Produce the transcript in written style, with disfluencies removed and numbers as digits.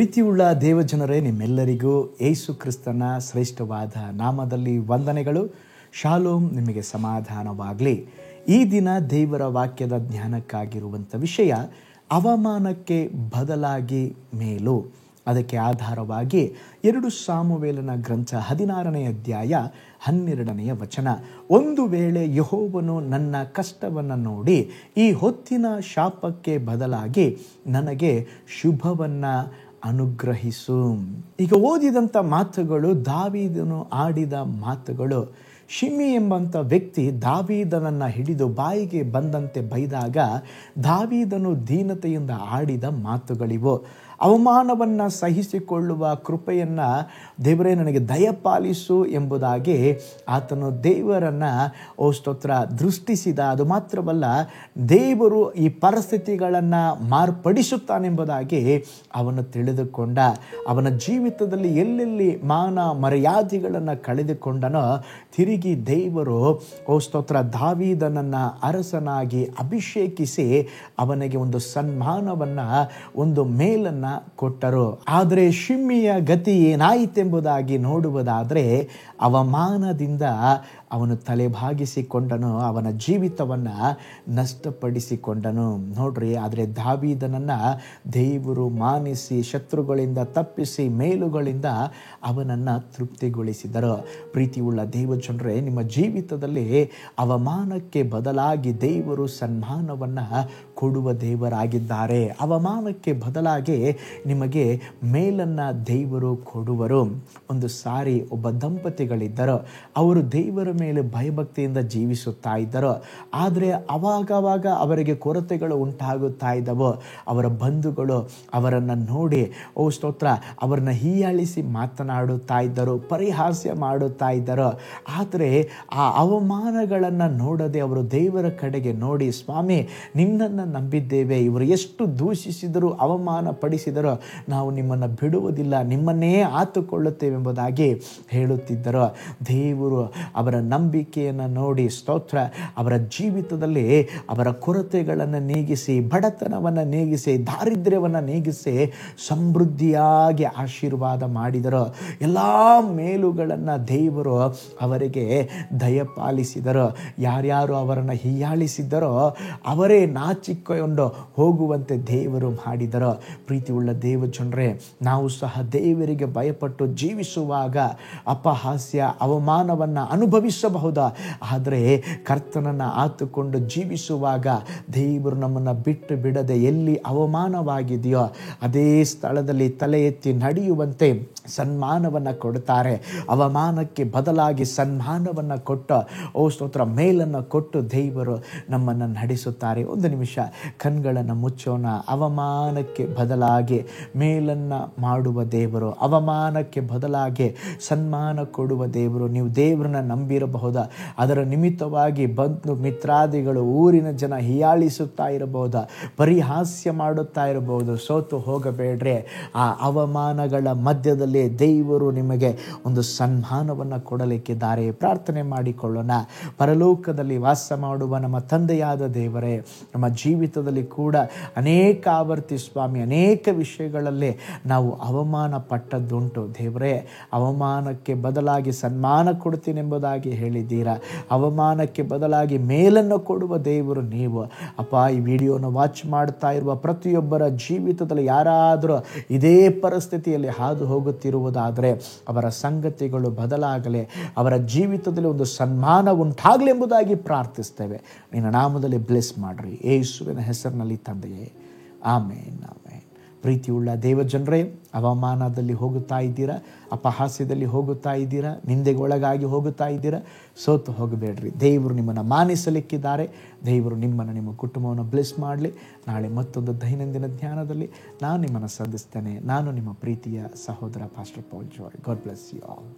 ಪ್ರೀತಿಯುಳ್ಳ ದೇವಜನರೇ, ನಿಮ್ಮೆಲ್ಲರಿಗೂ ಯೇಸು ಕ್ರಿಸ್ತನ ಶ್ರೇಷ್ಠವಾದ ನಾಮದಲ್ಲಿ ವಂದನೆಗಳು. ಶಾಲೋಮ್, ನಿಮಗೆ ಸಮಾಧಾನವಾಗಲಿ. ಈ ದಿನ ದೇವರ ವಾಕ್ಯದ ಜ್ಞಾನಕ್ಕಾಗಿರುವಂಥ ವಿಷಯ ಅವಮಾನಕ್ಕೆ ಬದಲಾಗಿ ಮೇಲು. ಅದಕ್ಕೆ ಆಧಾರವಾಗಿ 2 ಸಾಮುವೇಲನ ಗ್ರಂಥ 16ನೇ ಅಧ್ಯಾಯ 12ನೇ ವಚನ. ಒಂದು ವೇಳೆ ಯೆಹೋವನು ನನ್ನ ಕಷ್ಟವನ್ನು ನೋಡಿ ಈ ಹೊತ್ತಿನ ಶಾಪಕ್ಕೆ ಬದಲಾಗಿ ನನಗೆ ಶುಭವನ್ನು ಅನುಗ್ರಹಿಸು. ಈಗ ಓದಿದಂಥ ಮಾತುಗಳು ದಾವೀದನು ಆಡಿದ ಮಾತುಗಳು. ಶಿಮ್ಮಿ ಎಂಬಂಥ ವ್ಯಕ್ತಿ ದಾವೀದನನ್ನು ಹಿಡಿದು ಬಾಯಿಗೆ ಬಂದಂತೆ ಬೈದಾಗ ದಾವೀದನು ದೀನತೆಯಿಂದ ಆಡಿದ ಮಾತುಗಳಿವು. ಅವಮಾನವನ್ನು ಸಹಿಸಿಕೊಳ್ಳುವ ಕೃಪೆಯನ್ನು ದೇವರೇ ನನಗೆ ದಯಪಾಲಿಸು ಎಂಬುದಾಗಿ ಆತನು ದೇವರನ್ನು ಸ್ತೋತ್ರ ದೃಷ್ಟಿಸಿದ. ಅದು ಮಾತ್ರವಲ್ಲ, ದೇವರು ಈ ಪರಿಸ್ಥಿತಿಗಳನ್ನು ಮಾರ್ಪಡಿಸುತ್ತಾನೆಂಬುದಾಗಿ ಅವನು ತಿಳಿದುಕೊಂಡ. ಅವನ ಜೀವಿತದಲ್ಲಿ ಎಲ್ಲೆಲ್ಲಿ ಮಾನ ಮರ್ಯಾದೆಗಳನ್ನು ಕಳೆದುಕೊಂಡನೋ ತಿರುಗಿ ದೇವರು ಸ್ತೋತ್ರ ದಾವೀದನನ್ನು ಅರಸನಾಗಿ ಅಭಿಷೇಕಿಸಿ ಅವನಿಗೆ ಒಂದು ಸನ್ಮಾನವನ್ನು, ಒಂದು ಮೇಲನ್ನು ಕೊಟ್ಟರು. ಆದರೆ ಶಿಮ್ಮಿಯ ಗತಿ ಏನಾಯಿತೆಂಬುದಾಗಿ ನೋಡುವುದಾದರೆ ಅವಮಾನದಿಂದ ಅವನು ತಲೆಬಾಗಿಸಿಕೊಂಡನು, ಅವನ ಜೀವಿತವನ್ನು ನಷ್ಟಪಡಿಸಿಕೊಂಡನು. ನೋಡ್ರಿ, ಆದರೆ ದಾವೀದನನ್ನು ದೇವರು ಮಾನಿಸಿ ಶತ್ರುಗಳಿಂದ ತಪ್ಪಿಸಿ ಮೇಲುಗಳಿಂದ ಅವನನ್ನು ತೃಪ್ತಿಗೊಳಿಸಿದರು. ಪ್ರೀತಿಯುಳ್ಳ ದೇವಜನರೇ, ನಿಮ್ಮ ಜೀವಿತದಲ್ಲಿ ಅವಮಾನಕ್ಕೆ ಬದಲಾಗಿ ದೇವರು ಸನ್ಮಾನವನ್ನು ಕೊಡುವ ದೇವರಾಗಿದ್ದಾರೆ. ಅವಮಾನಕ್ಕೆ ಬದಲಾಗಿ ನಿಮಗೆ ಮೇಲನ್ನು ದೇವರು ಕೊಡುವರು. ಒಂದು ಸಾರಿ ಒಬ್ಬ ದಂಪತಿಗಳಿದ್ದರು. ಅವರು ದೇವರ ಮೇಲೆ ಭಯಭಕ್ತಿಯಿಂದ ಜೀವಿಸುತ್ತಾ ಇದ್ದರು. ಆದರೆ ಅವಾಗವಾಗ ಅವರಿಗೆ ಕೊರತೆಗಳು ಉಂಟಾಗುತ್ತಾ ಇದ್ದವು. ಅವರ ಬಂಧುಗಳು ಅವರನ್ನು ನೋಡಿ ಸ್ತೋತ್ರ ಅವರನ್ನು ಹೀಯಾಳಿಸಿ ಮಾತನಾಡುತ್ತಾ ಇದ್ದರು, ಪರಿಹಾಸ್ಯ ಮಾಡುತ್ತಾ ಇದ್ದರು. ಆದರೆ ಆ ಅವಮಾನಗಳನ್ನು ನೋಡದೆ ಅವರು ದೇವರ ಕಡೆಗೆ ನೋಡಿ, ಸ್ವಾಮಿ ನಿನ್ನನ್ನು ನಂಬಿದ್ದೇವೆ, ಇವರು ಎಷ್ಟು ದೂಷಿಸಿದರು, ಅವಮಾನ ಪಡಿಸಿದರು, ನಾವು ನಿಮ್ಮನ್ನು ಬಿಡುವುದಿಲ್ಲ, ನಿಮ್ಮನ್ನೇ ಆತುಕೊಳ್ಳುತ್ತೇವೆ ಎಂಬುದಾಗಿ ಹೇಳುತ್ತಿದ್ದರು. ದೇವರು ಅವರ ನಂಬಿಕೆಯನ್ನು ನೋಡಿ ಸ್ತೋತ್ರ ಅವರ ಜೀವಿತದಲ್ಲಿ ಅವರ ಕೊರತೆಗಳನ್ನು ನೀಗಿಸಿ, ಬಡತನವನ್ನು ನೀಗಿಸಿ, ದಾರಿದ್ರ್ಯವನ್ನು ನೀಗಿಸಿ ಸಮೃದ್ಧಿಯಾಗಿ ಆಶೀರ್ವಾದ ಮಾಡಿದರು. ಎಲ್ಲ ಮೇಲುಗಳನ್ನು ದೇವರು ಅವರಿಗೆ ದಯಪಾಲಿಸಿದರು. ಯಾರ್ಯಾರು ಅವರನ್ನು ಹೀಯಾಳಿಸಿದ್ದರೋ ಅವರೇ ನಾಚಿಕೊಂಡು ಹೋಗುವಂತೆ ದೇವರು ಮಾಡಿದರು. ಪ್ರೀತಿಯುಳ್ಳ ದೇವಜನರೇ, ನಾವು ಸಹ ದೇವರಿಗೆ ಭಯಪಟ್ಟು ಜೀವಿಸುವಾಗ ಅಪಹಾಸ್ಯ, ಅವಮಾನವನ್ನು ಅನುಭವಿಸಬಹುದು. ಆದರೆ ಕರ್ತನನ್ನು ಆತುಕೊಂಡು ಜೀವಿಸುವಾಗ ದೇವರು ನಮ್ಮನ್ನು ಬಿಟ್ಟು ಬಿಡದೆ ಎಲ್ಲಿ ಅವಮಾನವಾಗಿದೆಯೋ ಅದೇ ಸ್ಥಳದಲ್ಲಿ ತಲೆ ಎತ್ತಿ ನಡೆಯುವಂತೆ ಸನ್ಮಾನವನ್ನು ಕೊಡುತ್ತಾರೆ. ಅವಮಾನಕ್ಕೆ ಬದಲಾಗಿ ಸನ್ಮಾನವನ್ನು ಕೊಟ್ಟು ಸ್ತೋತ್ರ ಮೇಲನ್ನು ಕೊಟ್ಟು ದೇವರು ನಮ್ಮನ್ನು ನಡೆಸುತ್ತಾರೆ. ಒಂದು ನಿಮಿಷ ಕಣ್ಗಳನ್ನು ಮುಚ್ಚೋಣ. ಅವಮಾನಕ್ಕೆ ಬದಲಾಗಿ ಮೇಲನ್ನು ಮಾಡುವ ದೇವರು, ಅವಮಾನಕ್ಕೆ ಬದಲಾಗಿ ಸನ್ಮಾನ ಕೊಡುವ ದೇವರು. ನೀವು ದೇವರನ್ನ ನಂಬಿರಬಹುದು, ಅದರ ನಿಮಿತ್ತವಾಗಿ ಬಂಧು ಮಿತ್ರಾದಿಗಳು, ಊರಿನ ಜನ ಹೀಯಾಳಿಸುತ್ತಾ ಇರಬಹುದು, ಪರಿಹಾಸ್ಯ ಮಾಡುತ್ತಾ ಇರಬಹುದು. ಸೋತು ಹೋಗಬೇಡ್ರಿ. ಆ ಅವಮಾನಗಳ ಮಧ್ಯದಲ್ಲಿ ದೇವರು ನಿಮಗೆ ಒಂದು ಸನ್ಮಾನವನ್ನು ಕೊಡಲಿಕ್ಕಿದ್ದಾರೆ. ಪ್ರಾರ್ಥನೆ ಮಾಡಿಕೊಳ್ಳೋಣ. ಪರಲೋಕದಲ್ಲಿ ವಾಸ ಮಾಡುವ ನಮ್ಮ ತಂದೆಯಾದ ದೇವರೇ, ನಮ್ಮ ಜೀವಿತದಲ್ಲಿ ಕೂಡ ಅನೇಕ ಆವರ್ತಿ ಸ್ವಾಮಿ ಅನೇಕ ವಿಷಯಗಳಲ್ಲಿ ನಾವು ಅವಮಾನ ಪಟ್ಟದ್ದುಂಟು. ದೇವರೇ, ಅವಮಾನಕ್ಕೆ ಬದಲಾಗಿ ಸನ್ಮಾನ ಕೊಡ್ತೀನೆಂಬುದಾಗಿ ಹೇಳಿದ್ದೀರಾ. ಅವಮಾನಕ್ಕೆ ಬದಲಾಗಿ ಮೇಲನ್ನು ಕೊಡುವ ದೇವರು ನೀವು. ಅಪ್ಪ, ಈ ವಿಡಿಯೋನ ವಾಚ್ ಮಾಡ್ತಾ ಇರುವ ಪ್ರತಿಯೊಬ್ಬರ ಜೀವಿತದಲ್ಲಿ ಯಾರಾದರೂ ಇದೇ ಪರಿಸ್ಥಿತಿಯಲ್ಲಿ ಹಾದು ಹೋಗುತ್ತಿರುವುದಾದರೆ ಅವರ ಸಂಗತಿಗಳು ಬದಲಾಗಲಿ, ಅವರ ಜೀವಿತದಲ್ಲಿ ಒಂದು ಸನ್ಮಾನ ಉಂಟಾಗಲಿ ಎಂಬುದಾಗಿ ಪ್ರಾರ್ಥಿಸ್ತೇವೆ. ನಿನ್ನ ನಾಮದಲ್ಲಿ ಬ್ಲೆಸ್ ಮಾಡ್ರಿ, ಯೇಸುವಿನ ಹೆಸರಿನಲ್ಲಿ ತಂದೆಯೇ, ಆಮೇನ್ ಆಮೇನ್. ಪ್ರೀತಿಯುಳ್ಳ ದೇವಜನರೇ, ಅವಮಾನದಲ್ಲಿ ಹೋಗುತ್ತಾ ಇದ್ದೀರಾ, ಅಪಹಾಸ್ಯದಲ್ಲಿ ಹೋಗುತ್ತಾ ಇದ್ದೀರಾ, ನಿಂದೆಗೊಳಗಾಗಿ ಹೋಗುತ್ತಾ ಇದ್ದೀರಾ, ಸೋತು ಹೋಗಬೇಡ್ರಿ. ದೇವರು ನಿಮ್ಮನ್ನು ಮಾನಿಸಲಿಕ್ಕಿದ್ದಾರೆ. ದೇವರು ನಿಮ್ಮನ್ನು, ನಿಮ್ಮ ಕುಟುಂಬವನ್ನು ಬ್ಲೆಸ್ ಮಾಡಲಿ. ನಾಳೆ ಮತ್ತೊಂದು ದೈನಂದಿನ ಧ್ಯಾನದಲ್ಲಿ ನಾನು ನಿಮ್ಮನ್ನು ಸಂಧಿಸ್ತೇನೆ. ನಾನು ನಿಮ್ಮ ಪ್ರೀತಿಯ ಸಹೋದರ pastor Paul Joy. God bless you all.